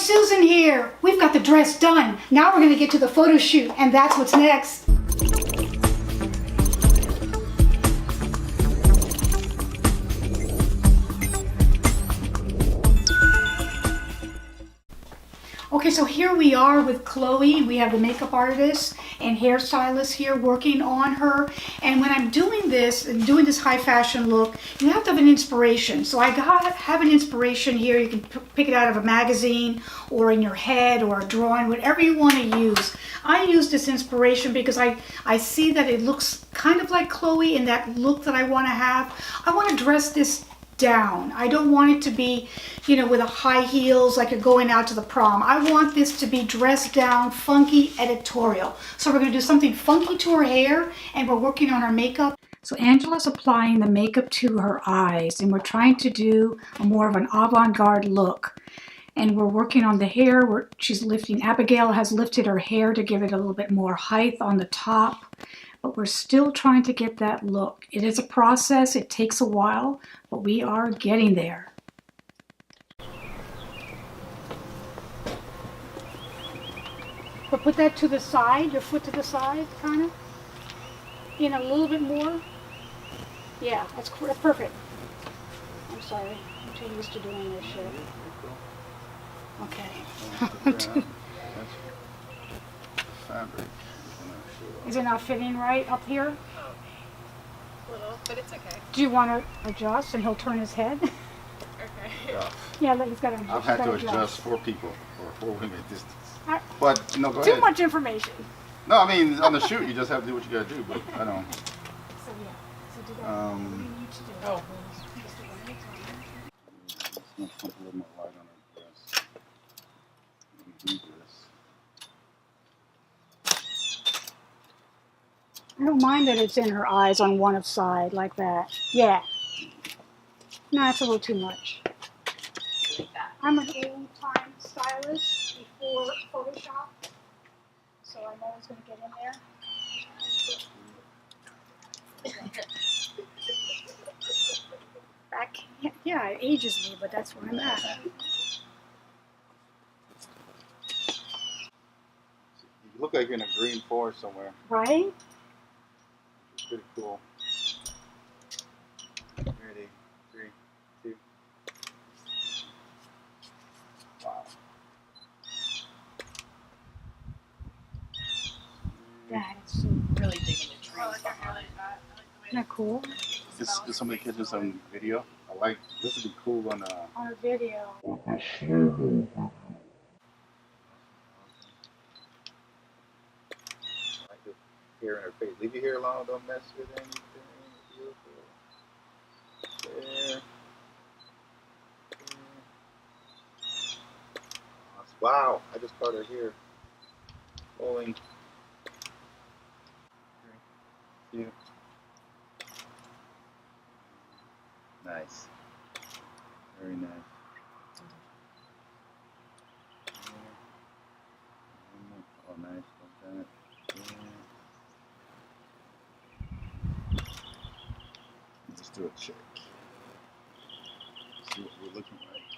Susan here. We've got the dress done. Now we're going to get to the photo shoot, and that's what's next. Okay, so here we are with Chloe. We have the makeup artist and hairstylist here working on her. And when I'm doing this high fashion look, you have to have an inspiration. So I have an inspiration here. You can pick it out of a magazine or in your head or a drawing, whatever you want to use. I use this inspiration because I see that it looks kind of like Chloe in that look that I want to have. I want to dress this down. I don't want it to be, you know, with a high heels like you're going out to the prom. I want this to be dressed down, funky, editorial. So we're going to do something funky to her hair, and we're working on her makeup. So Angela's applying the makeup to her eyes, and we're trying to do more of an avant-garde look. And we're working on the hair where she's lifting. Abigail has lifted her hair to give it a little bit more height on the top. But we're still trying to get that look. It is a process. It takes a while, but we are getting there. But put that to the side, your foot to the side, kind of. In a little bit more. Yeah, that's perfect. I'm sorry. I'm too used to doing this shit. Okay. Fabric. Is it not fitting right up here? A little, but it's okay. Do you want to adjust and he'll turn his head? Okay. Yeah, he's got to adjust. I've had to adjust 4 people or 4 women at distance. But no, go ahead. Too much information. No, I mean on the shoot you just have to do what you gotta do. But I don't. So yeah. So do that. What do you need to do? Oh. Just do one at a time. Let's put a little more light on the dress. Let me do this. I don't mind that it's in her eyes on one side like that. Yeah. No, that's a little too much. Like that. I'm an old-time stylist before Photoshop, so I know it's going to get in there. Yeah, it ages me, but that's where I'm at. You look like you're in a green forest somewhere. Right? It's pretty cool. Ready? 3, 2. Wow. That is so Really dig into trees behind. Isn't that cool? Did somebody catch this on video? I like this would be cool on On a video. hair in her face. Leave your hair alone, don't mess with anything. Beautiful. There. Wow, I just caught her hair flowing. 3, 2. Nice. Very nice. Oh, nice. Like that. Let's do a check. See what we're looking like.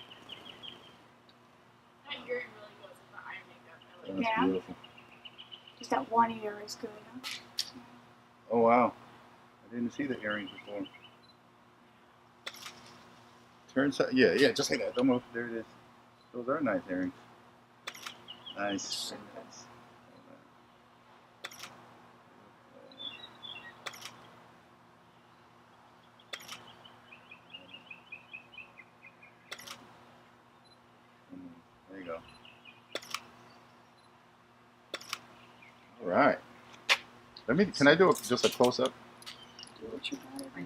My hearing really goes with the eye makeup. I like That's Yeah. beautiful. Just that one ear is good, huh? Oh wow. I didn't see the earrings before. Turn side. Yeah, just like that. Don't move. There it is. Those are nice earrings. Nice. Very nice. There you go. All right. Can I do just a close up? I think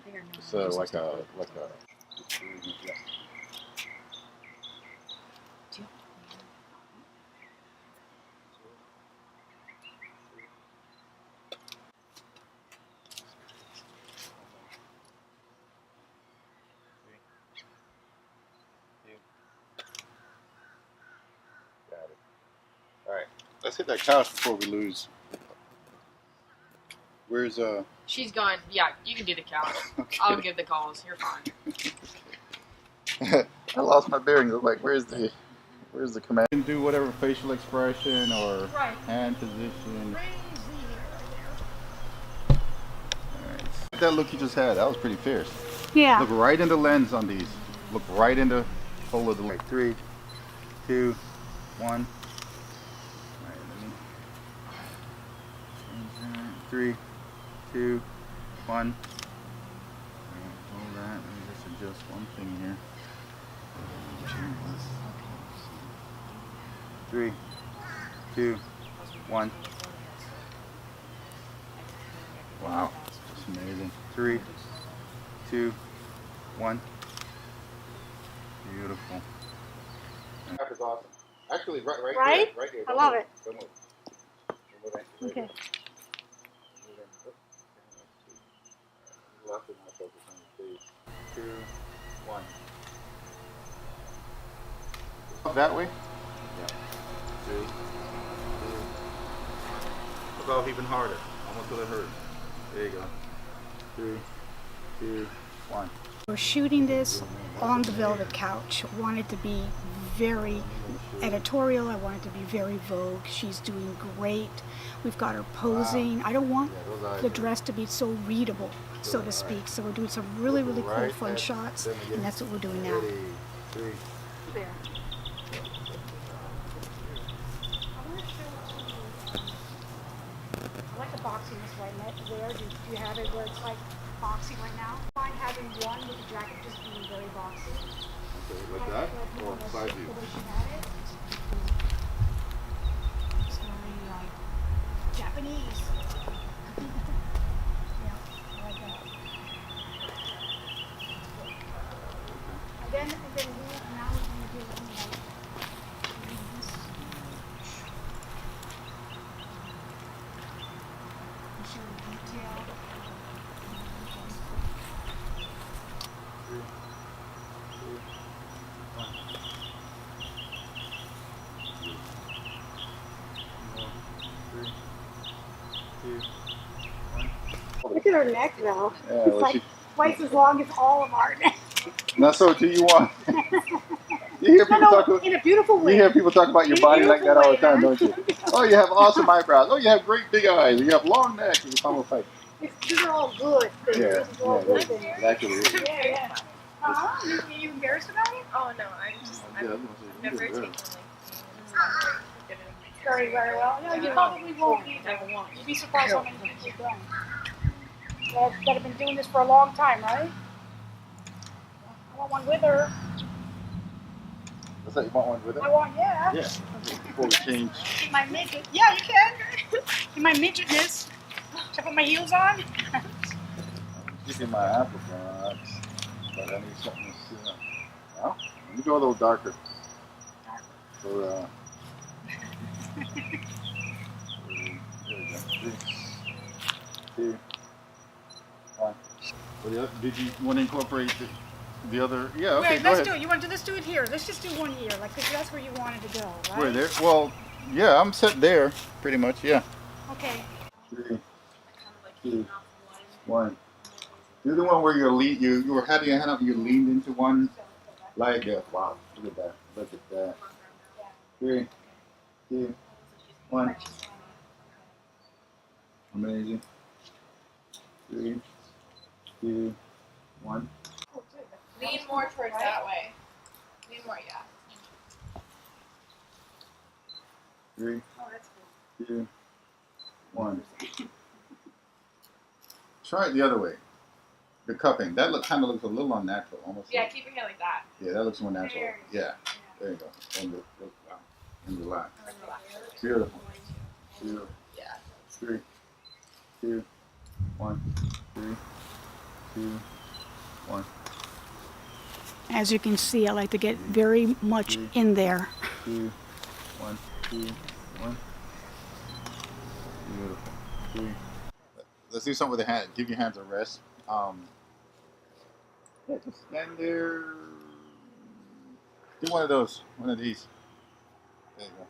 I know. Just like a. Got it. All right. Let's hit that couch before we lose. Where's She's gone. Yeah, you can do the couch. Okay. I'll give the calls. You're fine. I lost my bearings. I'm like, where's the Where's the command? You can do whatever facial expression or Right. hand position. Crazy Alright. That look you just had, that was pretty fierce. Yeah. Look right in the lens on these. Look right in the hole of the lens. 3, 2, 1. Alright, let me change that. 3, 2, 1. Hold that. Let me just adjust one thing here. 3, 2, 1. Wow, that's amazing. 3, 2, 1. Beautiful. That is awesome. Actually, right Right? there, right here. I love it. Don't move. Don't move. Right Okay. here. Move in. Oop. Left and now focus on your face. 2, 1. Up that way? Yeah. 3, 2. Look off even harder. Almost till it hurts. There you go. 3, 2, 1. We're shooting this on the velvet couch. I want it to be very editorial. I want it to be very Vogue. She's doing great. We've got her posing. I don't want the dress to be so readable, so to speak. So we're doing some really, really cool, fun shots, and that's what we're doing now. 3. There. I like the boxiness right there. Do you have it where it's like boxy right now? I find having one with the jacket just being very boxy. Okay, like that? Or side view? The way she had it. It's very Japanese. Yeah, I like that. And then now we're going to do this. Show the detail. Look at her neck now. Yeah, It's well, like twice as long as all of our neck. Not so do you want. You hear people talk. In a beautiful way. You hear people talk about your In a body like that all the beautiful time, way, don't you? Oh, you have awesome eyebrows. Oh, you have great big eyes. You have long necks. It's almost like. These are all good things. Yeah, This is all good things. it actually is. Yeah, yeah. Uh-huh. You embarrassed about it? Oh no, I've never taken like. Very, very well. No, you probably won't either. You'd be surprised how many people you've done. That have been doing this for a long time, right? I want one with her. What's that? You want one with it? I want, yeah. Yeah. Before we change. In my midget. Yeah, you can. In my midgetness. Should I put my heels on? Give you my apricots, but I need something to see. Well, let me go a little darker. For, there we go. 3, 2, 1. Well, did you want to incorporate the other? Yeah, okay, Wait, go let's ahead. do it. You want to let's do it here. Let's just do one here, like, because that's where you wanted to go, right? Where there? Well, yeah, I'm set there, pretty much. Yeah. Okay. 3, 2, 1. Do the one where you were having your hand up, you leaned into one, like wow, look at that, look at that. 3, 2, 1. Amazing. 3, 2, 1. Lean more towards that way. Lean more, yeah. 3, 2, 1. Try it the other way. The cupping. That kind of looks a little unnatural, almost. Yeah, like, keep your hair like that. yeah, that looks more natural. There. Yeah. There you go. And wow. And relax. And then relax. Beautiful. Beautiful. Yeah. 3, 2, 1. 3, 2, 1. As you can see, I like to get very much in there. 2, 1, 2, 1. Beautiful. 3. Let's do something with the hand. Give your hands a rest. Yeah, just stand there. Do one of those. One of these. There you go.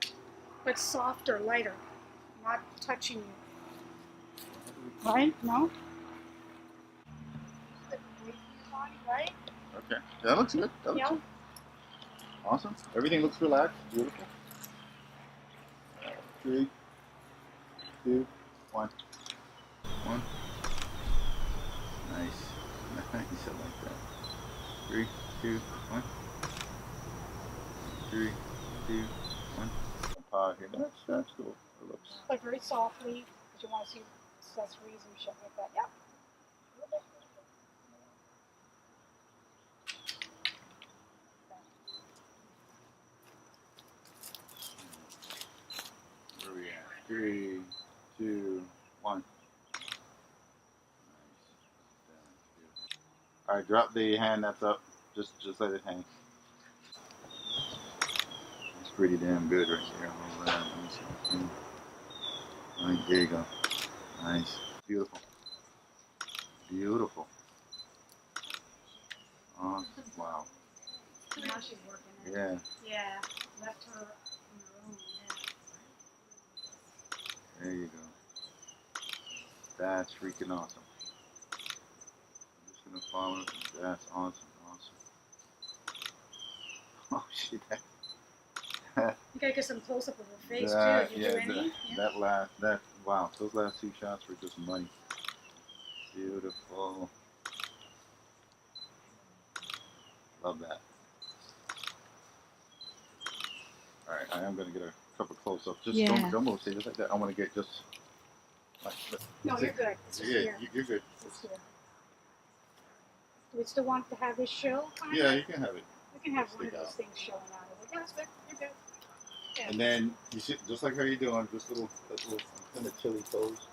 But softer, lighter, not touching you. Right? No? Right? Okay. That looks good. That looks Yeah. good. Awesome. Everything looks relaxed. Beautiful. 3, 2, 1. 1. Nice. Nice. I like that. 3, 2, 1. 3, 2, 1. Here. That's cool. It looks. Like very softly, because you want to see accessories and shit like that. Yep. Where are we at? 3, 2, 1. Nice. All right, drop the hand that's up. Just let it hang. It's pretty damn good right there. All right, let me see. All right, there you go. Nice. Beautiful. Beautiful. Awesome. Wow. Now she's working it. Yeah. Yeah. Left her on her own. Yeah. There you go. That's freaking awesome. I'm just gonna follow it. That's awesome. Awesome. Oh shit. You gotta get some close up of her face That, too. Did you do any? Yeah. Wow, those last 2 shots were just money. Beautiful. Love that. Alright, I am gonna get a couple close ups. Just don't move, see, just like that. I wanna get just like this. No, you're good. It's just Yeah, here. you're good. It's here. Do we still want to have this show? Kind Yeah, of? you can have it. We can have one Stick of those out. things showing out of it. Yeah, that's good. You're good. Yeah. And then you should, just like how you're doing, just little kind of chilly pose.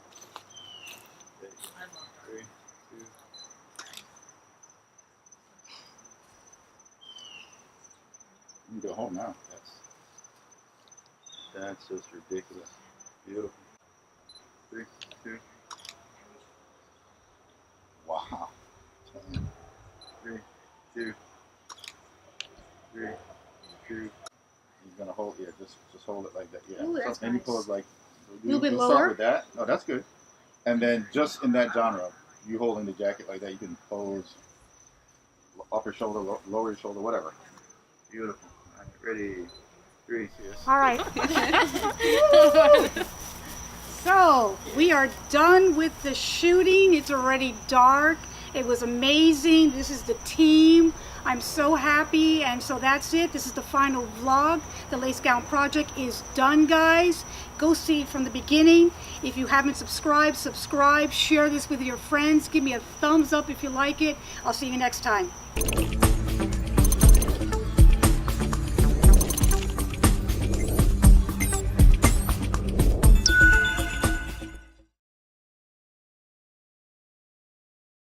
There you go. 3, 2. You can go home now. That's just ridiculous. Beautiful. 3, 2. Wow. 10. 3, 2. 3, 2. He's gonna hold. Yeah, just hold it like that. Yeah. Ooh, that's Any nice. pose like. A little bit we'll lower? Start with that. Oh, that's good. And then just in that genre, you holding the jacket like that, you can pose upper shoulder, lower shoulder, whatever. Beautiful. All right, ready. 3, yes. All right. So we are done with the shooting. It's already dark. It was amazing. This is the team. I'm so happy, and so that's it. This is the final vlog. The Lace Gown project is done, guys. Go see it from the beginning. If you haven't subscribed, subscribe. Share this with your friends. Give me a thumbs up if you like it. I'll see you next time.